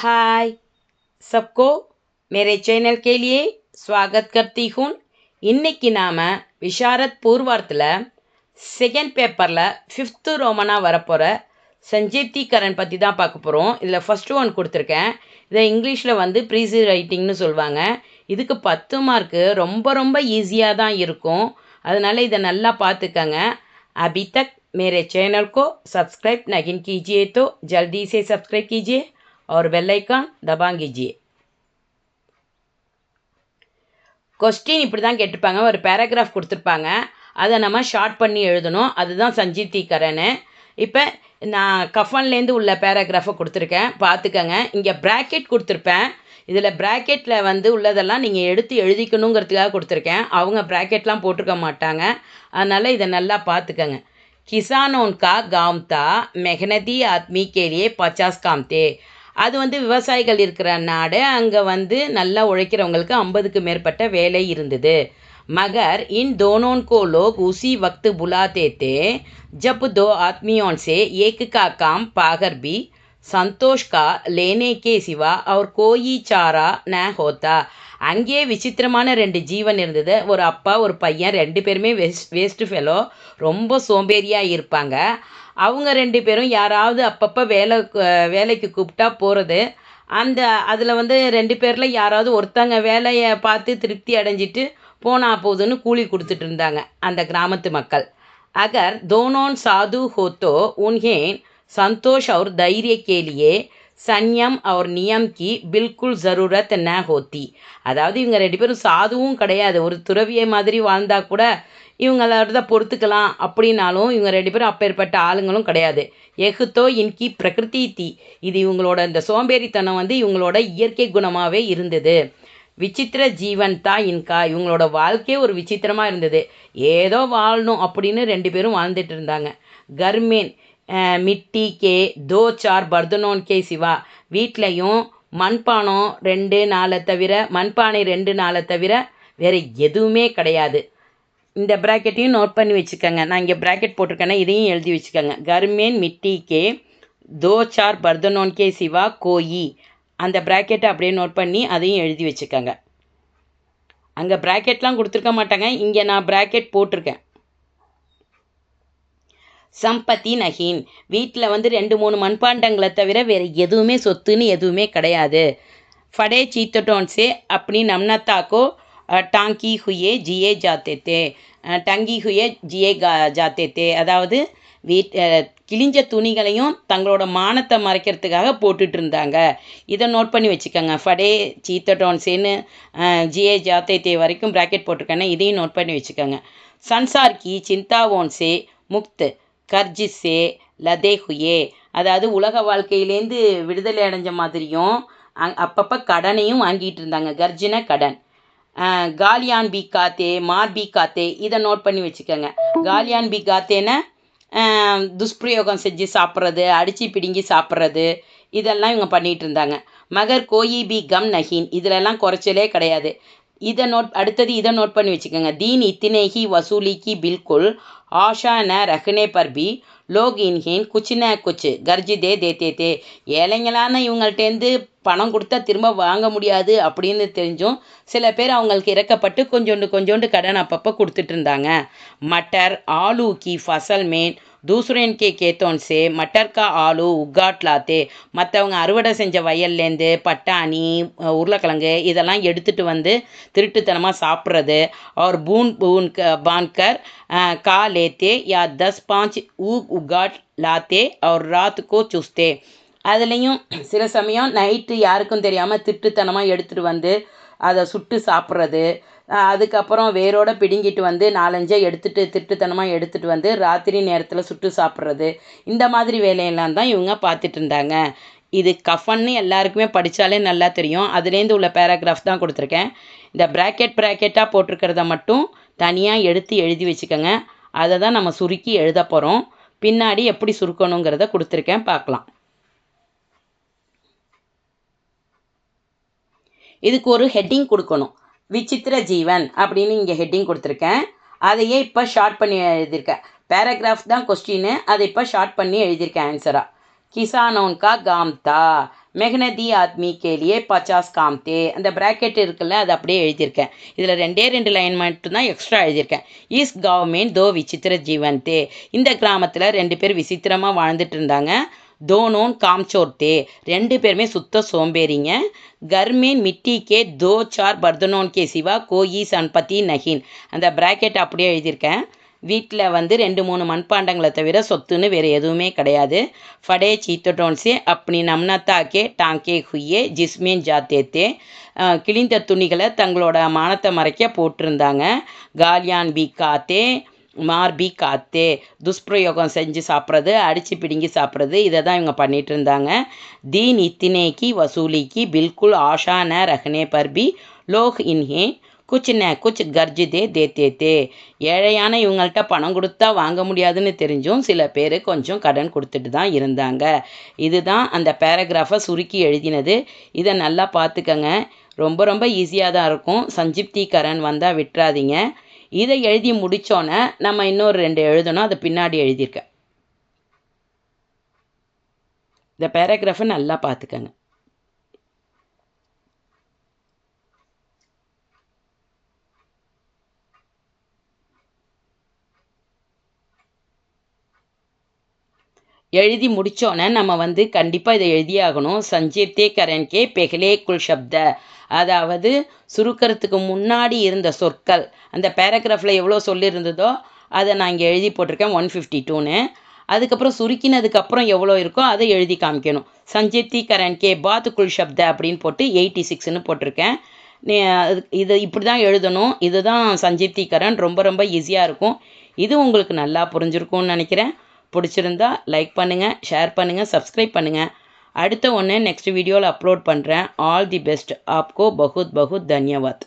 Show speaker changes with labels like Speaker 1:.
Speaker 1: हाय सबको मेरे चैनल के लिए स्वागत करती हूँ. இன்னைக்கு நாம விஷாரத் பூர்வார்த்தில் செகண்ட் பேப்பரில் 5th ரோமனாக வரப்போகிற சஞ்சீப்திகரன் பற்றி தான் பார்க்க போகிறோம். இதில் ஃபஸ்ட்டு ஒன் கொடுத்துருக்கேன். இதை இங்கிலீஷில் வந்து ப்ரீசி ரைட்டிங்னு சொல்லுவாங்க. இதுக்கு 10 மார்க்கு ரொம்ப ரொம்ப ஈஸியாக தான் இருக்கும். அதனால் இதை நல்லா பார்த்துக்கங்க. अभी तक मेरे चैनल को सब्सक्राइब नहीं कीजिए तो जल्दी से सब्सक्राइब कीजिए और बेल आइकन दबा कीजिए. கொஸ்டின் இப்படி தான் கேட்டிருப்பாங்க. ஒரு பேராகிராஃப் கொடுத்துருப்பாங்க. அதை நம்ம ஷார்ட் பண்ணி எழுதணும். அதுதான் சஞ்சீப்திகரன். இப்போ நான் கஃபன்லேருந்து உள்ள பேராகிராஃபை கொடுத்துருக்கேன், பார்த்துக்கங்க. இங்கே ப்ராக்கெட் கொடுத்துருப்பேன். இதில் ப்ராக்கெட்டில் வந்து உள்ளதெல்லாம் நீங்கள் எடுத்து எழுதிக்கணுங்கிறதுக்காக கொடுத்துருக்கேன். அவங்க ப்ராக்கெட்லாம் போட்டிருக்க மாட்டாங்க. அதனால் இதை நல்லா பார்த்துக்கங்க. किसानों का गांव था, मेहनती आदमी के लिए 50 काम थे. அது வந்து விவசாயிகள் இருக்கிற நாடு. அங்கே வந்து நல்லா உழைக்கிறவங்களுக்கு 50க்கு மேற்பட்ட வேலை இருந்தது. मगर इन दोनों को लोग उसी वक्त बुलाते थे जब दो आदमियों से एक का काम पाकर भी संतोष का लेने के सिवा और कोई चारा न होता. அங்கே விசித்திரமான 2 ஜீவன் இருந்தது. ஒரு அப்பா ஒரு பையன், 2 பேருமே வேஸ்ட் ஃபெலோ, ரொம்ப சோம்பேறியாக இருப்பாங்க. அவங்க 2 பேரும் யாராவது அப்பப்போ வேலைக்கு கூப்பிட்டா போகிறது. அதில் வந்து 2 பேரில் யாராவது ஒருத்தங்க வேலையை பார்த்து திருப்தி அடைஞ்சிட்டு போனா போதுன்னு கூலி கொடுத்துட்டு இருந்தாங்க அந்த கிராமத்து மக்கள். अगर दोनों साधु हो तो उन्हें संतोष और धैर्य के लिए संयम और नियम की बिल्कुल ज़रूरत न होती. அதாவது இவங்க 2 பேரும் சாதுவும் கிடையாது, ஒரு துறவியை மாதிரி வாழ்ந்தா கூட இவங்களோட பொறுத்துக்கலாம் அப்படின்னாலும் இவங்க 2 பேரும் அப்பேற்பட்ட ஆளுங்களும் கிடையாது. எகுத்தோ இன்கி பிரகிருதி தீ, இது இவங்களோட இந்த சோம்பேறித்தனம் வந்து இவங்களோட இயற்கை குணமாகவே இருந்தது. விசித்திர ஜீவன் தான் இன்கா, இவங்களோட வாழ்க்கையே ஒரு விசித்திரமாக இருந்தது. ஏதோ வாழணும் அப்படின்னு 2 பேரும் வாழ்ந்துட்டு இருந்தாங்க. கர்மேன் மிட்டி கே 2-4 பர்தனோன் கே சிவா, வீட்லையும் மண்பானை 2-4 தவிர மண்பானை 2-4 தவிர வேறு எதுவுமே கிடையாது. இந்த ப்ராக்கெட்டையும் நோட் பண்ணி வச்சுக்கோங்க. நான் இங்கே ப்ராக்கெட் போட்டிருக்கேன்னா இதையும் எழுதி வச்சுக்கோங்க. கர்மேன் மிட்டி கே 2-4 பர்தனோன் கே சிவா கோயி, அந்த ப்ராக்கெட்டை அப்படியே நோட் பண்ணி அதையும் எழுதி வச்சுக்கோங்க. அங்கே ப்ராக்கெட்லாம் கொடுத்துருக்க மாட்டாங்க, இங்கே நான் ப்ராக்கெட் போட்டிருக்கேன். சம்பத்தி நஹீன், வீட்டில் வந்து 2-3 மண்பாண்டங்களை தவிர வேறு எதுவுமே சொத்துன்னு எதுவுமே கிடையாது. ஃபடே சீத்தட்டோன்ஸே அப்படி நம்னத்தாக்கோ டாங்கி ஹுயே ஜியே ஜாத்தே டங்கி ஹுயே ஜியே ஜாத்தே, அதாவது கிழிஞ்ச துணிகளையும் தங்களோட மானத்தை மறைக்கிறதுக்காக போட்டுட்டு இருந்தாங்க. இதை நோட் பண்ணி வச்சுக்கோங்க. ஃபடே சீத்தட்டோன்ஸேன்னு ஜியே ஜாத்தே வரைக்கும் ப்ராக்கெட் போட்டிருக்கேன்னா இதையும் நோட் பண்ணி வச்சுக்கோங்க. சன்சார் கி சிந்தாவோன்ஸே முக்த் கர்ஜிஸே லதே ஹுயே, அதாவது உலக வாழ்க்கையிலேருந்து விடுதலை அடைஞ்ச மாதிரியும் அப்பப்போ கடனையும் வாங்கிட்டு இருந்தாங்க. கர்ஜின கடன். காலியான் பி காத்தே மார் பி காத்தே, இதை நோட் பண்ணி வச்சுக்கோங்க. காலியான் பி காத்தேன்னா துஷ்பிரயோகம் செஞ்சு சாப்பிட்றது, அடித்து பிடுங்கி சாப்பிட்றது, இதெல்லாம் இவங்க பண்ணிகிட்டு இருந்தாங்க. மகர் கோயி பி கம் நஹீன், இதிலெல்லாம் குறைச்சலே கிடையாது. அடுத்தது இதை நோட் பண்ணி வச்சுக்கோங்க. தீன் இத்தினேஹி வசூலி கி பில்குல் ஆஷா ந ரஹ்னே பர் பி லோக் இன்ஹேன் குச் ந குச் கர்ஜி தேத்தே. ஏழைங்களான இவங்கள்ட்டேருந்து பணம் கொடுத்தா திரும்ப வாங்க முடியாது அப்படின்னு தெரிஞ்சும் சில பேர் அவங்களுக்கு இறக்கப்பட்டு கொஞ்சோண்டு கடன் அப்பப்போ கொடுத்துட்டு இருந்தாங்க. மட்டர் ஆலூ கி ஃபசல் மேன் தூசரன் கே கேத்தோன் சே மட்டர் கா ஆலு உக்காட் லாத்தே, மற்றவங்க அறுவடை செஞ்ச வயல்லேருந்து பட்டாணி உருளைக்கிழங்கு இதெல்லாம் எடுத்துகிட்டு வந்து திருட்டுத்தனமாக சாப்பிட்றது. और बून बांध कर का लेते या 10-5 उगाट लाते और रात को चुसते. அதுலேயும் சில சமயம் நைட்டு யாருக்கும் தெரியாமல் திருட்டுத்தனமாக எடுத்துகிட்டு வந்து அதை சுட்டு சாப்பிட்றது. அதுக்கப்புறம் வேரோட பிடுங்கிட்டு வந்து 4-5 எடுத்துகிட்டு திருட்டுத்தனமாக எடுத்துகிட்டு வந்து ராத்திரி நேரத்தில் சுட்டு சாப்பிட்றது. இந்த மாதிரி வேலையெல்லாம் தான் இவங்க பார்த்துட்டு இருந்தாங்க. இது கஃபன்னு எல்லாருக்குமே படித்தாலே நல்லா தெரியும். அதுலேருந்து உள்ள பேராகிராஃப் தான் கொடுத்துருக்கேன். இந்த ப்ராக்கெட்டாக போட்டிருக்கிறத மட்டும் தனியாக எடுத்து எழுதி வச்சுக்கோங்க. அதை தான் நம்ம சுருக்கி எழுத போகிறோம். பின்னாடி எப்படி சுருக்கணுங்கிறத கொடுத்துருக்கேன், பார்க்கலாம். இதுக்கு ஒரு ஹெட்டிங் கொடுக்கணும். விசித்திர ஜீவன் அப்படின்னு இங்கே ஹெட்டிங் கொடுத்துருக்கேன். அதையே இப்போ ஷார்ட் பண்ணி எழுதியிருக்கேன். பேராகிராஃப் தான் கொஸ்டின்னு, அதை இப்போ ஷார்ட் பண்ணி எழுதியிருக்கேன் ஆன்சராக. किसानों का काम था மெஹனதி ஆத்மி கேலியே 50 काम थे அந்த ப்ராக்கெட் இருக்குல்ல அது அப்படியே எழுதியிருக்கேன். இதில் 2 லைன் மட்டும்தான் எக்ஸ்ட்ரா எழுதியிருக்கேன். இஸ் கவர்மெண்ட் தோ விசித்திர ஜீவன் தே இந்த கிராமத்தில் 2 பேர் விசித்திரமாக வாழ்ந்துட்டு இருந்தாங்க. தோனோன் காம்சோர் தே 2 பேருமே சுத்த சோம்பேறிங்க. கர்மேன் மிட்டி கே 2-4 பர்தனோன் கே சிவா கோயி சன்பத்தி நஹின் அந்த ப்ராக்கெட் அப்படியே எழுதியிருக்கேன். வீட்டில் வந்து 2-3 மண்பாண்டங்களை தவிர சொத்துன்னு வேறு எதுவுமே கிடையாது. ஃபடே சீத்தோன்ஸே அப்படி நம்னத்தாக்கே டாங்கே ஹுயே ஜிஸ்மேன் ஜாத்தேத்தே கிழிந்த துணிகளை தங்களோட மானத்தை மறைக்க போட்டிருந்தாங்க. காலியான் பி காத்தே மார் பி காத்தே துஷ்பிரயோகம் செஞ்சு சாப்பிட்றது, அடித்து பிடுங்கி சாப்பிட்றது, இதை தான் இவங்க பண்ணிகிட்டு இருந்தாங்க. தீன் இத்தினேக்கி வசூலிக்கு பில்குல் ஆஷா ந ரஹ்னே பர் பி லோக் இன்ஹே குச் ந குச் கர்ஜிதே தேத்தே ஏழையான இவங்கள்ட்ட பணம் கொடுத்தா வாங்க முடியாதுன்னு தெரிஞ்சும் சில பேர் கொஞ்சம் கடன் கொடுத்துட்டு தான் இருந்தாங்க. இதுதான் அந்த பேராகிராஃபை சுருக்கி எழுதினது. இதை நல்லா பார்த்துக்கங்க. ரொம்ப ரொம்ப ஈஸியாக தான் இருக்கும். சஞ்சீப்தி கரன் வந்தால் விட்டுறாதீங்க. இதை எழுதி முடித்தோன்னே நம்ம இன்னொரு 2 எழுதணும். அதை பின்னாடி எழுதியிருக்கேன். இந்த பேராகிராஃபை நல்லா பார்த்துக்கங்க. எழுதி முடித்தோன்னே நம்ம வந்து கண்டிப்பாக இதை எழுதியே ஆகணும். சஞ்சீப்தே கரன்கே பெஹ்லே குல் ஷப்த அதாவது சுருக்கிறதுக்கு முன்னாடி இருந்த சொற்கள் அந்த பேராகிராஃபில் எவ்வளோ சொல்லியிருந்ததோ அதை நான் இங்கே எழுதி போட்டிருக்கேன் 152ன்னு. அதுக்கப்புறம் சுருக்கினதுக்கப்புறம் எவ்வளோ இருக்கோ அதை எழுதி காமிக்கணும். சஞ்சீப்தி கரன்கே பாத் குல் ஷப்த அப்படின்னு போட்டு 86ன்னு போட்டிருக்கேன். இது இப்படி தான் எழுதணும். இதுதான் சஞ்சீப்தி கரன். ரொம்ப ரொம்ப ஈஸியாக இருக்கும். இது உங்களுக்கு நல்லா புரிஞ்சிருக்கும்னு நினைக்கிறேன். பிடிச்சிருந்தா லைக் பண்ணுங்கள், ஷேர் பண்ணுங்கள், சப்ஸ்கிரைப் பண்ணுங்கள். அடுத்த ஒன்று நெக்ஸ்ட் வீடியோவில் அப்லோட் பண்ணுறேன். All the best. ஆப்கோ பகுத் பகுத் தன்யவாத்.